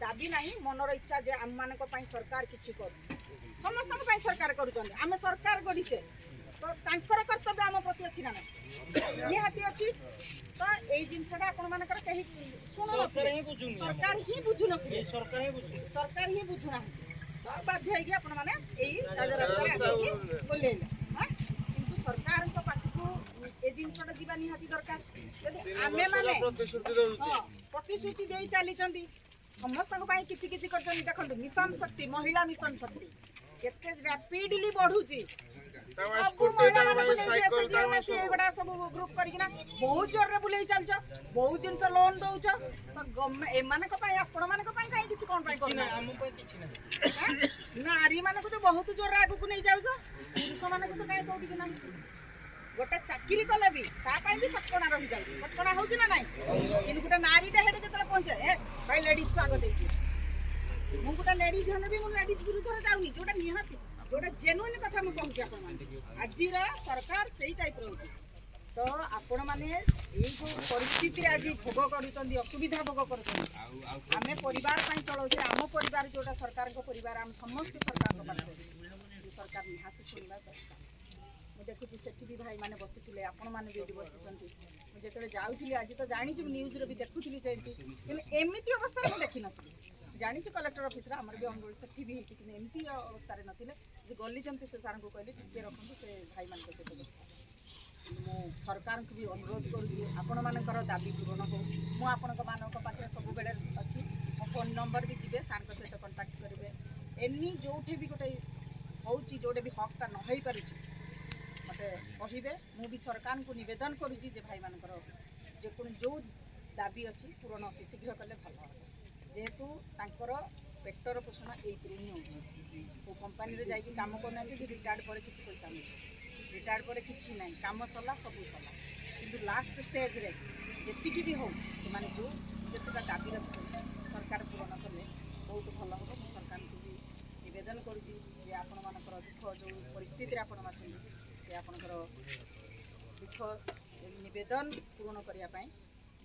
दाबी नहीं मनर इच्छा जे आम मान सरकार किसी कर समस्त सरकार करें सरकार गढ़ीचे तो तांकर कर्तव्य आम प्रति अच्छी ना निहाती अच्छी तो यही जिनसा आपण मानकर कहीं शुणु सरकार ही बुझु न सरकार ही बुझुना तो बाध्य होगी आपण मैंने यही राजरास्ता बोलेले किंतु सरकार ए जिनसा जीवा निहाती दरकार यदि आमे माने प्रतिश्रुति दे चली समस्त किछि किछि करछन देखंतु मिशन शक्ति महिला मिशन शक्ति केते रैपिडली बढ़ुची सब महिला सब ग्रुप करकिना बहुत जोर रे बुलै चलछ बहुत जिनस लोन दउछ तो एमानक पय आपण मानक पय काई किछि कोन पय करना हम पय किछि ना नारी मानक तो बहुत जोर रे आगु को नै जाउछ पुरुष मानक तो काई कोठी कि ना गोटे चाकरी कले भी भी कटकणा रही जाए कटकणा हो ना कि गोटे नारीटा हेटे जो पहुंचे ए भाई लेडीज को आग दे मुझे गोटे लेडीज हेल्ले भी मुझे लेडीज विरुद्ध जाऊनी जोटा निहाती जोटा जेन्युइन कथा मुझे कहूँ आज सरकार से टाइप रोचे तो आपण मैंने जो परिस्थिति आज भोग कर असुविधा भोग कर परिवार चलाऊे आम परिवार जोटा सरकार परिवार आम समस्त सरकार सरकार निहाती शुणा दरकार देखुची सेठी भी भाई माने बसी थिले आपण माने भी बसिसंती मु जेतले जाउथिली आज तो जानि छि न्यूज रे भी देखुथिली जेंती कि एमिति अवस्था रे देखि नथि जानि छि कलेक्टर ऑफिस रे हमर भी अंगुल सेठी भी हिची कि एमिति अवस्था रे नथिले जे गल्ली जंती से सार को कहले टिके रखंतु से भाई मान के से मु सरकार को भी अनुरोध करू आपण मानकर दाबी पूर्ण हो मु आपनक मानक पाखे सब बेले अछि फोन नंबर भी जिबे सार को सहित कांटेक्ट करिवे एनी जोठे भी गोटे होउची जोटे भी हकटा न होई पारुची मते कहिबे मु भी सरकार को निवेदन करूची जे भाई मानकर जेको जो दाबी अच्छी पूरण अति शीघ्र कले भल जेहेतु तांकर पेटर पोषण एइथि ही होची वो कंपनी रे जाई काम करना रिटायर्ड पर किसी पैसा नहीं रिटायर्ड पर किसी ना काम सरला सब सरला किंतु लास्ट स्टेज रे जेतिकी भी हो माने जो जेतुका दाबी रखते सरकार पूरण कले बहुत भल हम सरकार को भी निवेदन करूची जे आपण मानकर दुख जो परिस्थिति रे आपण माछन से आपणकर दुख नवेदन पूर्ण करने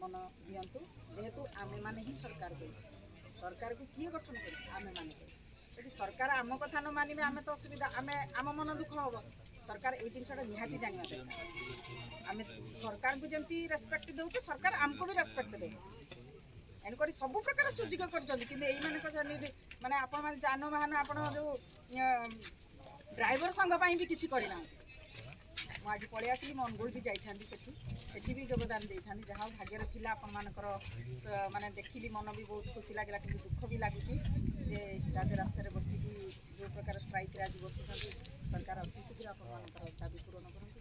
मन दिंतु जेहेतु आमे माने ही सरकार को किए गठन कर आमे माने यदि सरकार आम कथा न मानिबे आमे तो असुविधा आमे आम मन दुख हम सरकार ये जिनसा निहाती जानवा दरकार आमे सरकार को जमती रेस्पेक्ट दउछ सरकार आमको भी रेस्पेक्ट दे एनक सब प्रकार सुजिक कर माने आपण माने जानवाहन आपण जो ड्राइवर संघ भी किसी करना मुझे पलि आसली मो अनुगुल भी जाइथांती सेठी भी योगदान देता जहाँ भाग्य थिला आपण मानकर माने देखिली मन भी बहुत खुशी लगे कि दुख भी लगुच जे राजरास्ता बसिकी जो प्रकार स्ट्राइक आज बसुँच सरकार अति शीघ्र आपण दाबी पूरण कर